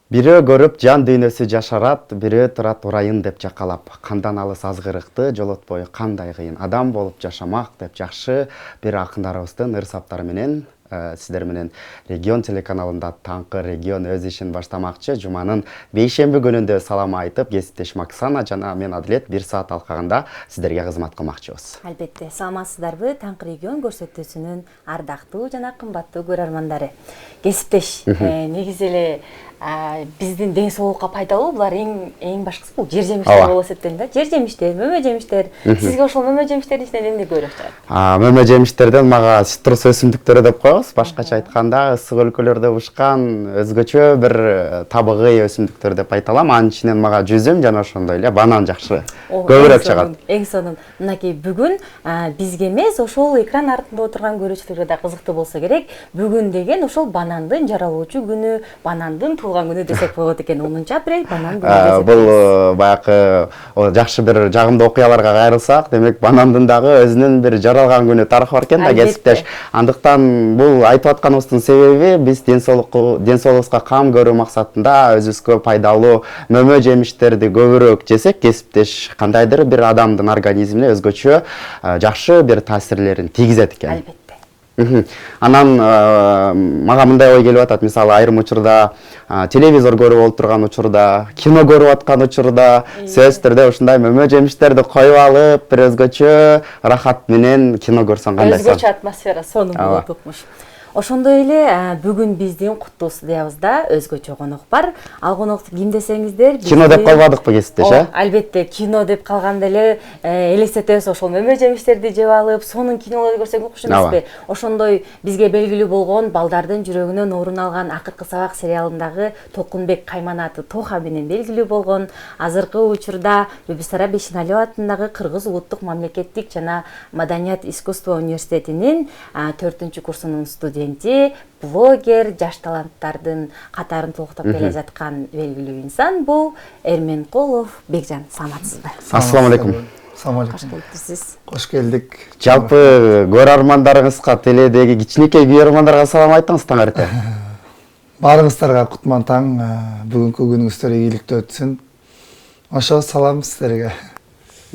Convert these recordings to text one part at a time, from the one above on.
Бирөө көрүп жан дүйнөсү жашарат, бирөө турат урайын деп жакалап. Кандан алыс азгырыкты жолотпой кандай кыйын адам болуп жашамак деп жакшы бир акындарыбыздын ырсаптары менен сиздер менен Регион телеканалында таңкы регион өз ишин баштамакчы. Жуманын бейшемби күнүндө салам айтып, кесиптеш Максана жана мен Адилет 1 саат алкагында сиздерге кызмат кылмакчыбыз. Албетте, саламатсыздарбы? Таңкы регион көрсөтүүсүнүн ардактуу жана кымбаттуу көрөрмандары. Кесиптеш, негизи эле биздин ден соолукка пайдалуу булар эң башкысы бул жер жемиштер болуп эсептелет да. Жер жемиштер, мөмө жемиштер. Сизге ошол мөмө жемиштердин ичинен эмне көбүрөөк жагат? Мөмө жемиштерден мага цитрус өсүмдүктөрү деп коебуз. Башкача айтканда, ысык өлкөлөрдө ушкан өзгөчө бир табыгый өсүмдүктөр деп айта алам. Анын ичинен мага жүзүм жана ошондой эле банан жакшы. Көбүрөөк жагат. Эң сонун. Мынакей бүгүн бизге эмес, ошол экран артында отурган көрүүчүлөргө да кызыктуу болсо керек. Бүгүн деген ошол банандын жаралуучу күнү, банандын туулган күнү десек болот экен. 10 апрель банан күнү. Бул баягы жакшы бир жагымдуу окуяларга кайрылсак, демек банандын дагы өзүнүн бир жаралган күнү тарыхы бар экен да, кесиптеш. Андыктан бул айтып атканыбыздын себеби биз ден соолугубузга кам көрүү максатында өзүбүзгө пайдалуу мөмө жемиштерди көбүрөөк жесек, кесиптеш кандайдыр бир адамдын организмине өзгөчө жакшы бир таасирлерин тийгизет экен. Албетте. Анан мага мындай ой келип атат, мисалы айрым учурда телевизор көрүп отурган учурда, кино көрүп аткан учурда сөзсүз түрдө ушундай мөмө жемиштерди коюп алып, бир өзгөчө рахат менен кино көрсөң кандай? Өзгөчө атмосфера, сонун болот укмуш. Ошондой эле бүгүн биздин куттуу студиябызда өзгөчө конок бар. Ал конок ким десеңиздер, кино деп калбадыкпы кесиптеш, Албетте, кино деп калганда эле элестетебиз, ошол мөмө жемиштерди жеп алып, сонун кинолорду көрсөк укмуш эмеспи? Ошондой бизге белгилүү болгон, балдардын жүрөгүнөн орун алган Акыркы сабак сериалындагы Толкунбек Кайманаты Тоха менен белгилүү болгон, азыркы учурда Бибисара Бейшеналиева атындагы Кыргыз улуттук мамлекеттик жана маданият искусство университетинин 4-курсунун студенти, блогер, жаш таланттардын катарын толуктап келе жаткан белгилүү инсан бул Эрменкулов Бекжан. Саламатсызбы? Ассаламу алейкум. Салам алейкум. Кош келипсиз. Кош келдик. Жалпы көрөрмандарыңызга, теледеги кичинекей көрөрмандарга салам айтыңыз таң эрте. Баарыңыздарга кутман таң, бүгүнкү күнүңүздөр ийгиликтүү өтсүн. Ошо салам сиздерге.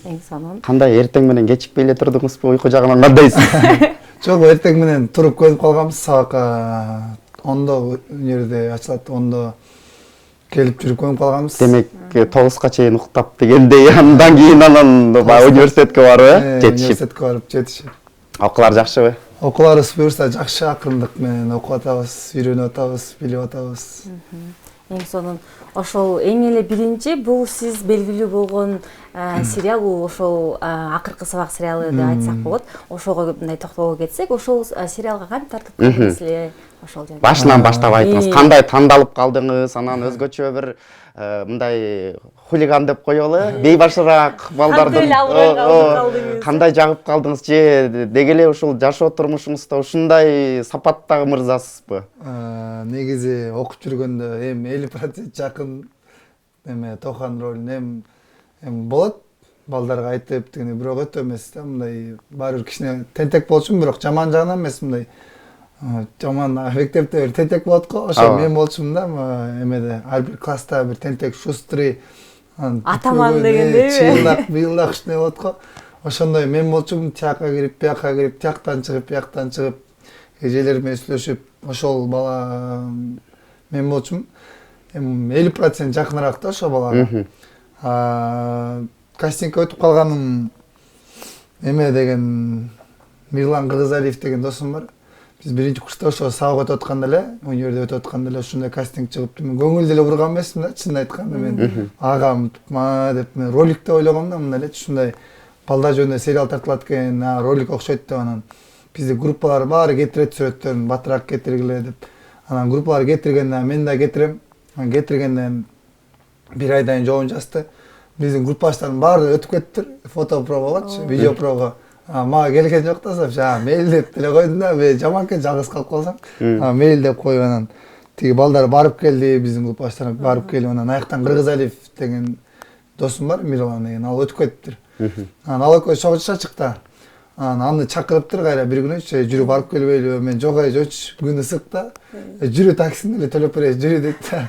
Эң сонун. Кандай эртең менен кечикпей эле турдуңузбу? Уйку жагынан кандайсыз? Жок, эртең менен туруп көнүп калганбыз, сабакка 10-до универде ачылат, 10-до келип жүрүп көнүп калганбыз. Демек 9га чейин уктап дегендей, андан кийин университетке барып, жетишип. Университетке барып жетишип. Окуулар жакшыбы? Окууларыбыз буюрса жакшы, акырындык менен окуп атабыз, үйрөнүп атабыз, билип атабыз. Эң сонун. Ошол эң эле биринчи бул сиз белгилүү болгон сериал, бул ошол Акыркы сабак сериалы деп айтсак болот. Ошого мындай токтолго кетсек, ошол сериалга кантип тартып калдыңыз эле? Ошол жерде. Башынан баштап айтыңыз. Кандай тандалып калдыңыз? Анан өзгөчө бир мындай хулиган деп коелу, бейбашыраак балдардын кандай жагып калдыңыз же деги эле ушул жашоо турмушуңузда ушундай сапаттагы мырзасызбы? Негизи окуп жүргөндө 50% жакын Тохан ролун болот. Балдарга айтып дегенде бирок өтө эмес да, мындай баары бир кичине тентек болчумун, бирок жаман жагынан эмес, мындай жаман мектепте бир тентек болот го, ошо мен болчумун да, эмеде ар бир класста бир тентек, шустрый, атаман дегендейби? Чыйлак, быйылдак ушундай болот го. Ошондой мен болчумун, тияка кирип, бияка кирип, тияктан чыгып, бияктан чыгып, эжелер менен сүйлөшүп, ошол бала мен болчумун. 50% жакыныраак да ошол балага. Кастингге өтүп калганым эме деген Мирлан Кыргызалиев деген досум бар. Биз биринчи курста ошо сабак өтүп атканда эле, универде өтүп атканда эле ушундай кастинг чыгып, мен көңүл деле бурган эмесмин да, чынын айтканда. Мен агам деп мен роликте ойлогом да, мындай эле ушундай балдар жөнүндө сериал тартылат экен, ролик окшойт деп, анан бизде группалар баары кетирет сүрөттөрүн, батыраак кетиргиле деп. Анан группалар кетиргенде мен да кетирем. Анан кетиргенде бир айдан жообун жазды. Биздин группаштардын баары өтүп кеттир, фото пробагачы, видео пробага. Мага келген жок да, мейлдеп деле койдум да, мен жаман экен жалгыз калып калсам. Мейлдеп коюп анан тиги балдар барып келди, биздин группаштар барып келип, анан аяктан Кыргызалиев деген досум бар, Мирлан деген, ал өтүп кетиптир. Анан ал экөөбүз чогуу чыкты. аны чакырыптыр кайра бир күнү жүрүп алып келбейлиби, мен жок жочу бүгүн ысык да, жүрү таксини эле төлөп беребиз жүрү дейт да.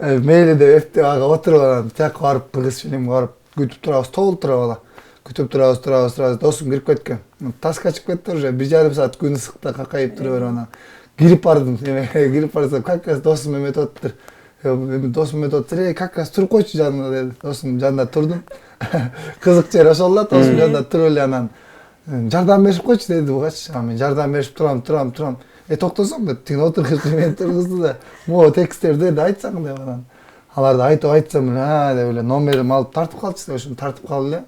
Мейли деп эптеп ага отуруп анан тияка барып кыргыз фильмге барып күтүп турабыз, толтуруп ала. Күтүп турабыз, досум кирип кеткен. Таска чыгып кетти уже, 1,5 саат күн ысыкта какайып тура берип анан кирип бардым. Кирип барсам, какас досум эметип атыптыр. Досум эметип атыптыр, какас туруп койчу жанында деди. Досум жанында турдум. Кызык жери ошол эле, досум жанында туруп эле анан жардам берип койчу деди бугачы. Мен жардам берип турам. Токтосоң деп тиги отургузду, мени тургузду да. Могу тексттерди айтсаң деп анан. Аларды айтсам, деп эле номерим алып тартып калчу деп ошону тартып калып эле.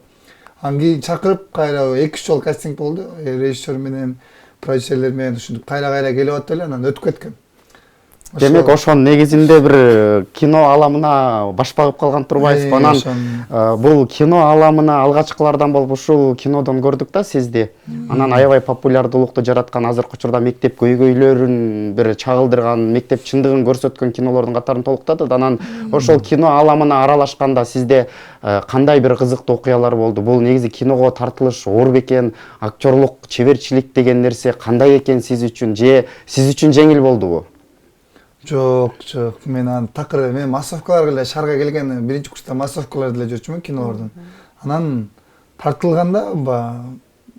Анан кийин чакырып кайра 2-3 жолу кастинг болду. Режиссер менен, продюсерлер менен ушинтип кайра келип атып эле анан өтүп кеткен. Демек ошонун негизинде бир кино аламына баш багып калган турбайсызбы? Анан бул кино аламына алгачкылардан болуп ушул кинодон көрдүк да сизди. Анан аябай популярдуулукту жараткан, азыркы учурда мектеп көйгөйлөрүн бир чагылдырган, мектеп чындыгын көрсөткөн кинолордун катарын толуктады. Анан ошол кино аламына аралашканда сизде кандай бир кызыктуу окуялар болду? Бул негизи киного тартылыш оор бекен, актерлук чеберчилик деген нерсе кандай экен сиз үчүн? Же сиз үчүн жеңил болдубу? Жок. Мен аны такыр мен массовкаларга эле шаарга келген, биринчи курста массовкаларда эле жүрчүмүн кинолордун. Анан тартылганда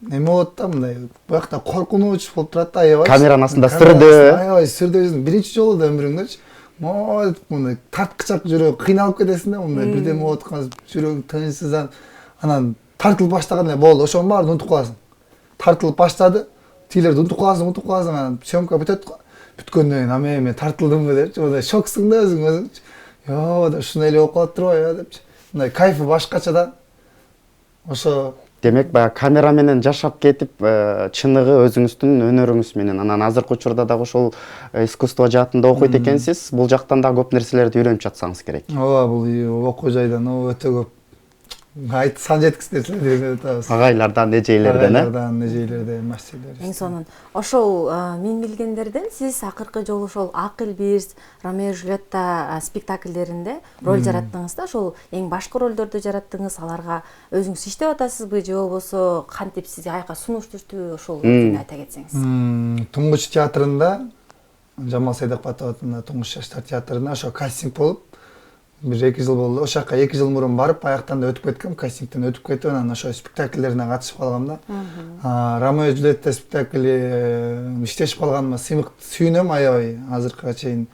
эме болот да, мындай буякта коркунуч болуп турат да, аябай. Камеранын астында сырды. Аябай сырды өзүң биринчи жолу да өмүрүңдөчү. Мындай тарткычак жүрөк кыйналып кетесиң да, мындай бирдеме болуп аткан жүрөгүң тынчсыздан. Анан тартылып баштаган эле болду, ошонун баарын унутуп каласың. Тартылып баштады, тилерди унутуп каласың, анан съемка бүтөт. Бүткөндөн кийин мен тартылдымбы депчи, мындай шоксуң да өзүңчү. Йоо, ушундай эле болуп калат турбайбы депчи. Мындай кайфы башкача да. Ошо Демек баягы камера менен жашап кетип, чыныгы өзүңүздүн өнөрүңүз менен. Анан азыркы учурда дагы ошол искусство жаатында окуйт экенсиз. Бул жактан да көп нерселерди үйрөнүп жатсаңыз керек. ооба, бул окуу жайдан өтө көп сан жеткис нерселерди үйрөнүп атабыз. Агайлардан, эжейлерден, эжейлерден, мастерден. Эң сонун. Ошол мен билгендерден сиз акыркы жолу ошол Акыл Бирс, Ромео и Джульетта спектакльдеринде роль жараттыңыз да. Ошол эң башкы ролдорду жараттыңыз. Аларга өзүңүз иштеп атасызбы же болбосо кантип сизге аяка сунуш түштү, ошол жөнүндө айта кетсеңиз. Туңгуч театрында, Жамал Сайдакбатов атындагы Туңгуч жаштар театрында ошо кастинг болуп, бир 2 жыл болду. Ошол жака 2 жыл мурун барып, аяктан да өтүп кеткем, кастингден өтүп кетип, анан ошо спектакльдерине катышып калгам да. Ромео и Джульетта спектакли иштешип калганыма сүйүнөм аябай азыркыга чейин.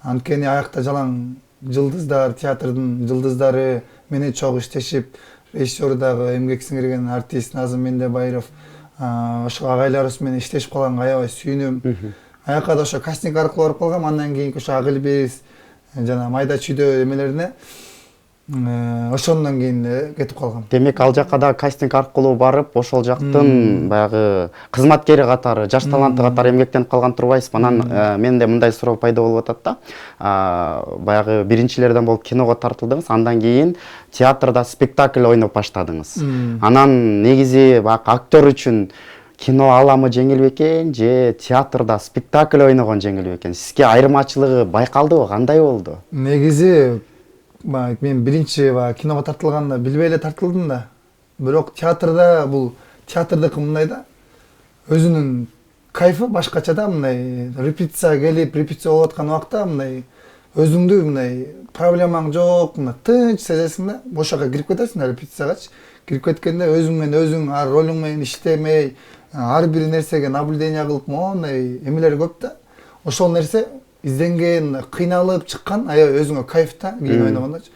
Анткени аякта жалаң жылдыздар, театрдын жылдыздары менен чогуу иштешип, режиссер дагы эмгек сиңирген артист Назым Мендебайров, ошо агайларыбыз менен иштешип калганга аябай сүйүнөм. Аяка да ошо кастинг аркылуу барып калгам, андан кийинки ошо Акыл Бирс жана майда чүйдө эмелерине ошондон кийин кетип калгам. Демек ал жакка да кастинг аркылуу барып, ошол жактын баягы кызматкери катары, жаш таланты катары эмгектенип калган турбайсызбы? Анан менде мындай суроо пайда болуп атат да. Баягы биринчилерден болуп киного тартылдыңыз, андан кийин театрда спектакль ойноп баштадыңыз. Анан негизи баягы актер үчүн кино аламы жеңил бекен же театрда спектакль ойногон жеңил бекен? Сизге айырмачылыгы байкалдыбы, кандай болду? Негизи мен биринчи киного тартылганда билбей эле тартылдым да. Бирок театрда бул театрдыкы мындай да. Өзүнүн кайфы башкача да, мындай репетицияга келип, репетиция болуп аткан убакта мындай өзүңдү мындай проблемаң жок, мындай тынч сезесиң да. Ошол жака кирип кетесиң да репетициягачы. Кирип кеткенде өзүң менен өзүң ар ролуң менен иштемей, ар бир нерсеге наблюдение кылып, моундай эмелер көп да. Ошол нерсе изденген, кыйналып чыккан, аябай өзүңө кайф да, кийин ойногондочу.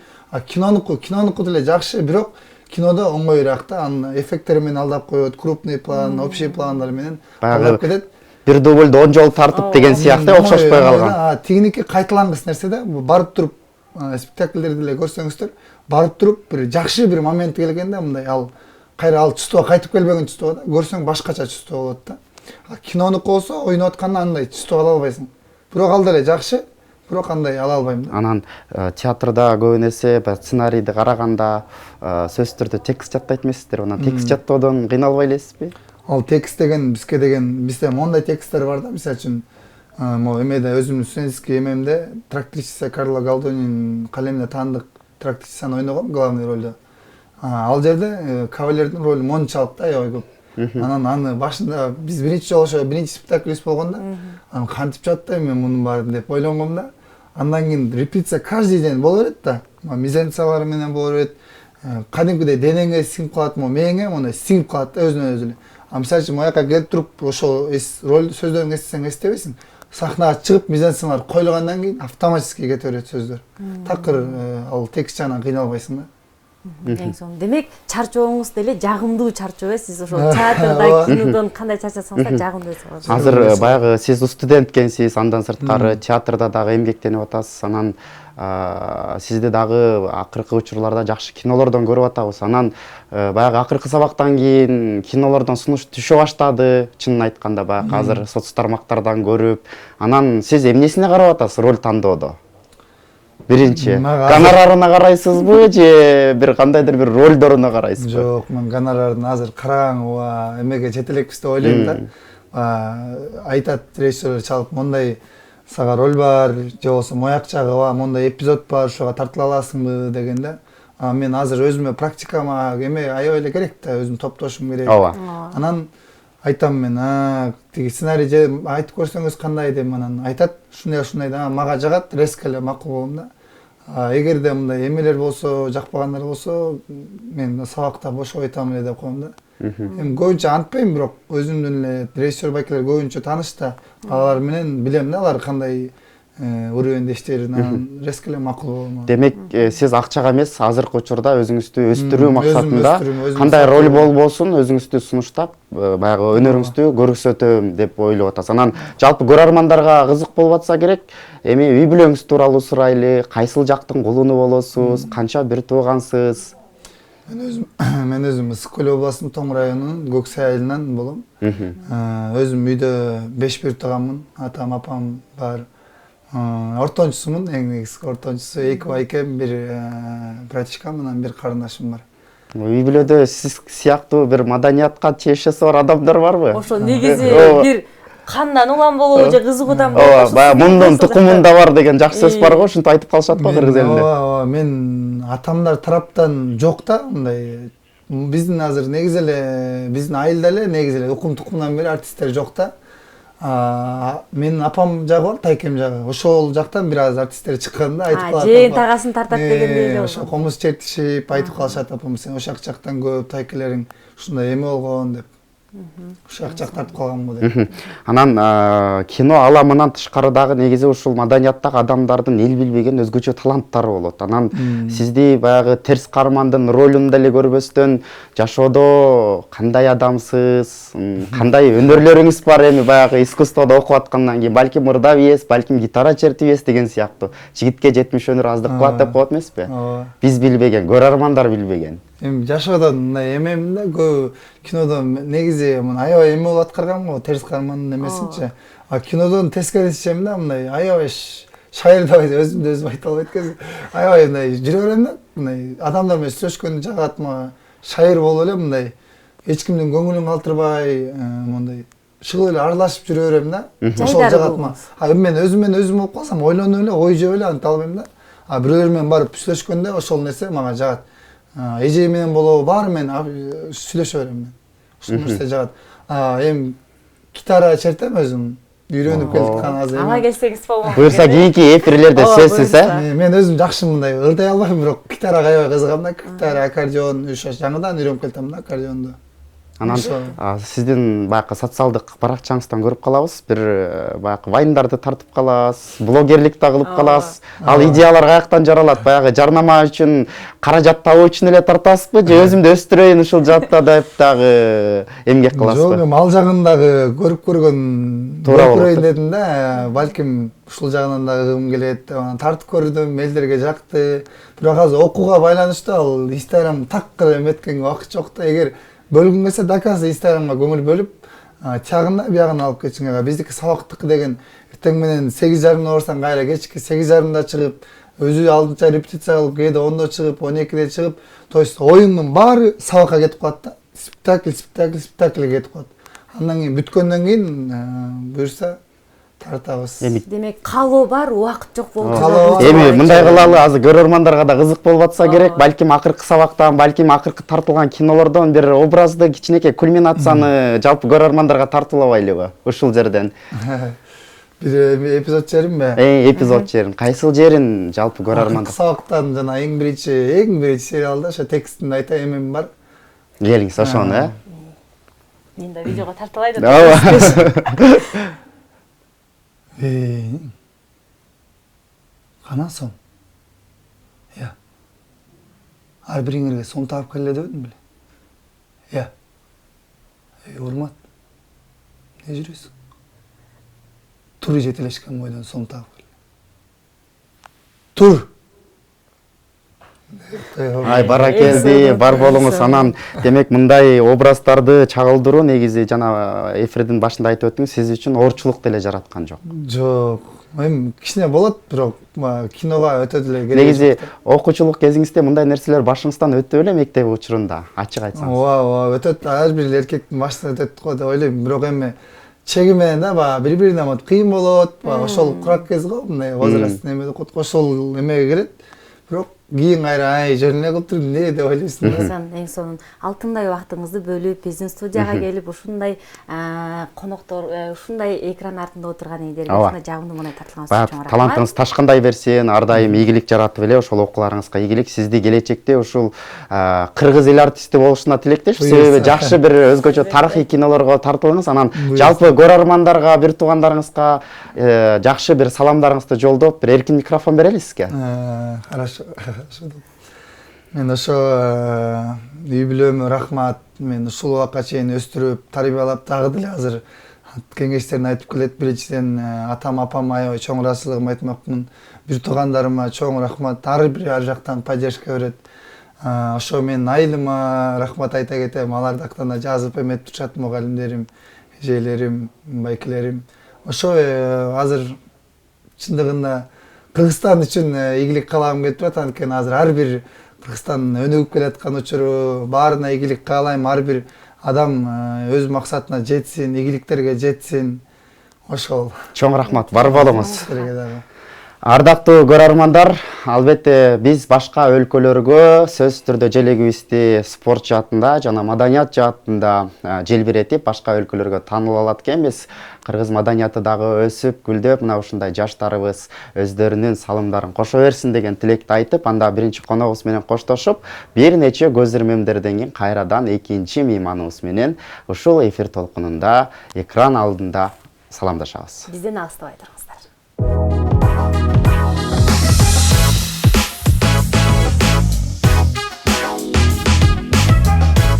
Кинонуку деле жакшы, бирок кинодо оңоюраак да, анын эффекттери менен алдап коет, крупный план, общий пландар менен алдап кетет. Бир дубльду 10 жолу тартып деген сыяктуу окшошпой калган. Тигиники кайталангыс нерсе да, барып туруп спектакльдерди эле көрсөңүздөр, барып туруп бир жакшы бир момент келгенде мындай кайра ал чувство кайтып келбеген чувство да, көрсөң башкача чувство болот да. Кинонуку болсо ойноп атканда андай чувство ала албайсың. Бирок ал деле жакшы, бирок андай ала албайм да. Анан театрда көбүн эсе сценарийди караганда сөзсүз түрдө текст жаттайт эмессиздер. Анан текст жаттоодон кыйналбай элесизби? Ал текст бизде мондай тексттер бар да, мисалы үчүн могу эмеде өзүмдүн студенческий эмемде трактирщица Карла Галдонин калемине таандык трактирщицаны ойногом главный ролду. Ал жерде кавалердин ролу мончалык да, аябай көп. Анан аны башында биз биринчи жолу ошо биринчи спектаклибиз болгондо анан кантип чыгат да мен мунун баарын деп ойлонгом да. Андан кийин репетиция каждый день боло берет да. Мизенциялар менен боло берет. Кадимкидей денеңе сиңип калат, мээңе мындай сиңип калат да өзүнөн өзү эле. Мисалы үчүн аяка келип туруп ошол роль сөздөрүн эстесең эстебейсиң. Сахнага чыгып мизенциялар коюлгандан кийин автоматически кете берет сөздөр. Такыр ал текст жагынан кыйналбайсың да. Эң сонун. Демек, чарчооңуз деле жагымдуу чарчоо, сиз ошол театрда, кинодон кандай чарчасаңыз да жагымдуу болот. Азыр баягы сиз студент экенсиз, андан сырткары театрда дагы эмгектенип атасыз. Анан сизди дагы акыркы учурларда жакшы кинолордон көрүп атабыз. Анан баягы акыркы сабактан кийин кинолордон сунуш түшө баштады. Чынын айтканда баягы азыр соц тармактардан көрүп, анан сиз эмнесине карап атасыз роль тандоодо? Биринчи, гонорарына карайсызбы же бир кандайдыр бир ролдоруна карайсызбы? Жок, мен гонорарын азыр карагаң, эмеге жете элекпиз деп ойлойм да. Айтат режиссерлор чалып, мондай сага роль бар, же болбосо моякчагы бар, мондай эпизод бар, ошого тартыла аласыңбы деген да. Мен азыр өзүмө практикама эме аябай эле керек да, өзүм топтошум керек. Ооба. Анан айтам мен, тиги сценарий же айтып көрсөңүз кандай деп, анан айтат, ушундай да, мага жагат, резко эле макул болом да. Эгерде мындай эмелер болсо, жакпагандар болсо, мен сабакта бошоп айтам эле деп коем да. Эми көбүнчө антпайм, бирок өзүмдүн эле режиссер байкелер көбүнчө тааныш да. Алар менен билем да, алар кандай уровеньде иштерин, анан резко эле макул болом. Демек, сиз акчага эмес, азыркы учурда өзүңүздү өстүрүү максатында кандай роль болбосун өзүңүздү сунуштап, баягы өнөрүңүздү көрсөтөм деп ойлоп атасыз. Анан жалпы көрөрмандарга кызык болуп атса керек, эми үй бүлөңүз тууралуу сурайлы, кайсыл жактын кулуну болосуз, канча бир туугансыз? Мен өзүм Ысык-Көл областынын Тоң районунун Көксай айылынан болом. Өзүм үйдө 5 бир тууганмын, атам, апам бар. Ортончусумун, эң негизги ортончусу, 2 байкем, 1 братишкам менен 1 карындашым бар. Үй бүлөдө сиз сыяктуу бир маданиятка тиешеси бар адамдар барбы? Ошо негизи бир кандан улам болобу же кызыгуудан болобу? Баягы мундун тукумунда бар деген жакшы сөз бар го, ушинтип айтып калышат го кыргыз элинде. Ооба, мен атамдар тараптан жок да, мындай. Биздин азыр негизи эле, биздин айылда эле негизи эле укум тукумунан бери артисттер жок да. Менин апам жагы бар, тайкем жагы. Ошол жактан бир аз артисттер чыккан да, айтып калат. Жээн тагасын тартат дегендей эле. Ошо комуз чертишип айтып калышат, апам сен ошол жактан көп тайкелериң ушундай эме болгон деп. Ошол жак тартып калганмы деп. Анан кино аламынан тышкары дагы негизи ушул маданияттагы адамдардын эл билбеген өзгөчө таланттары болот. Анан сизди баягы терс каармандын ролунда эле көрбөстөн жашоодо кандай адамсыз, кандай өнөрлөрүңүз бар, эми баягы искусстводо окуп аткандан кийин балким ырдап ийесиз, балким гитара чертип ийесиз деген сыяктуу. Жигитке 70 өнөр аздык кылат деп коет эмеспи? Биз билбеген, көрөрмандар билбеген. Эми жашоодон мындай эмем да, көбү кинодон негизи аябай эме болуп аткаргам го, терс каармандын эмесинчи. Кинодон тескерисичем да, мындай аябай шайыр деп өзүмдү өзүм айта албайт экенмин. Аябай мындай жүрө берем да, мындай адамдар менен сүйлөшкөндү жагат, мага шайыр болуп эле мындай эч кимдин көңүлүн калтырбай, мындай шыгыл эле аралашып жүрө берем да. Ошол жагат мага. Мен өзүм болуп калсам ойлонуп эле, ой жеп эле анта албайм да. Бирөөлөр менен барып сүйлөшкөндө ошол нерсе мага жагат. Эже менен болобу, баары менен сүйлөшө берем мен. Ушул нерсе жагат. Эми гитара чертем өзүм. Үйрөнүп келаткан азыр. Ала келсеңиз болмок. Буюрса кийинки эфирлерде сөзсүз, Мен өзүм жакшы мындай ырдай албайм, бирок гитарага аябай кызыгам да. Гитара, аккордеон, жаңыдан үйрөнүп келатам да аккордеонду. Анан сиздин баягы социалдык баракчаңыздан көрүп калабыз, бир баягы вайндарды тартып каласыз, блогерлик да кылып каласыз. Ал идеялар каяктан жаралат? Баягы жарнама үчүн, каражат табуу үчүн эле тартасызбы же өзүмдү өстүрөйүн ушул жакта деп дагы эмгек кыласызбы? Жок, эми ал жагын дагы көрүп көргөн көрөйүн дедим да, балким ушул жагынан дагы кылгым келет деп тартып көрдүм, элдерге жакты. Бирок азыр окууга байланыштуу ал Instagram такыр эметкенге убакыт жок да. Эгер бөлгүң келсе, доказы Instagramга көңүл бөлүп, чагында биягын алып кетчиңерге. Биздики сабактыкы деген эртең менен 8:30 барсаң, кайра кечки 8:30 чыгып, өзү алдынча репетиция кылып, кээде 10 чыгып, 12 чыгып, то есть оюңдун баары сабакка кетип калат да. Спектакль кетип калат. Андан кийин бүткөндөн кийин буюрса тартабыз. Демек каалоо бар, убакыт жок болуп Каалоо бар. Эми мындай кылалы, азыр көрөрмандарга да кызык болуп атса керек. Балким акыркы сабактан, балким акыркы тартылган кинолордон бир образды кичинекей кульминацияны жалпы көрөрмандарга тартуулабайлыбы ушул жерден? Бир эпизод жеримби? Эпизод жерин, кайсыл жерин жалпы көрөрмандар? Сабактан жана эң биринчи сериалда ошо текстинде айта эмем бар. Келиңиз ошону, Мен да видеого тартылайт. Кана сом? Я. Ар бириңерге сом таап келе дебедим беле? Я. Урмат. Не жүрөсүң? Тур жетелешкен бойдон сом таап кел. Тур. Ай, баракелди, бар болуңуз. Анан демек мындай образдарды чагылдыруу негизи жана эфирдин башында айтып өттүңүз, сиз үчүн оорчулук деле жараткан жок. Жок. Эми кичине болот, бирок кинога өтө деле керек. Негизи окуучулук кезиңизде мындай нерселер башыңыздан өтө беле мектеп учурунда? Ачык айтсаңыз. Ооба, өтөт. Ар бир эркектин башынан өтөт го деп ойлойм. Бирок эми чеги менен да баягы бири-бирине мынтип кыйын болот. Ошол курак кез го, мындай возраст неме ошол эмеге келет. Бирок кийин кайра ай жөн эле кылып турдум эмне деп ойлойсуң да. Эң сонун алтындай убактыңызды бөлүп биздин студияга келип ушундай коноктор ушундай экран артында отурган эңдерге ушундай жагымдуу мындай тартылганыңыз үчүн чоң рахмат. Талантыңыз ташкандай берсин, ар дайым ийгилик жаратып эле ошол окууларыңызга ийгилик, сизди келечекте ушул кыргыз эл артисти болушуна тилектешпи. Себеби жакшы бир өзгөчө тарыхый кинолорго тартылыңыз, анан жалпы көрөрмандарга, бир туугандарыңызга жакшы бир саламдарыңызды жолдоп, бир эркин микрофон берели сизге. Хорошо. Мен ошо үй бүлөмө рахмат. Мен ушул убакка чейин өстүрүп, тарбиялап, дагы деле азыр кеңештерин айтып келет. Биринчиден атам, апам аябай чоң ыраазычылыгымды айтмакмын. Бир туугандарыма чоң рахмат. Ар бир ар жактан поддержка берет. Ошо менин айылыма рахмат айта кетем. Алар дактан жазып эметип турушат, мугалимдерим, эжелерим, байкелерим. Ошо азыр чындыгында Кыргызстан үчүн ийгилик каалагым келип турат. Анткени азыр ар бир Кыргызстан өнүгүп келаткан учуру, баарына ийгилик каалайм. Ар бир адам өз максатына жетсин, ийгиликтерге жетсин. Ошол. Чоң рахмат, бар болуңуз. Силерге дагы. Ардактуу көрөрмандар, албетте биз башка өлкөлөргө сөзсүз түрдө желегибизди спорт жаатында жана маданият жаатында желбиретип, башка өлкөлөргө тааныл алат экенбиз. Кыргыз маданияты дагы өсүп, гүлдөп, мына ушундай жаштарыбыз өздөрүнүн салымдарын кошо берсин деген тилекти айтып, анда биринчи коногубуз менен коштошуп, бир нече көз ирмемдерден кийин кайрадан экинчи мейманыбыз менен ушул эфир толкунунда экран алдында саламдашабыз. Бизден алыстабай туруңуздар.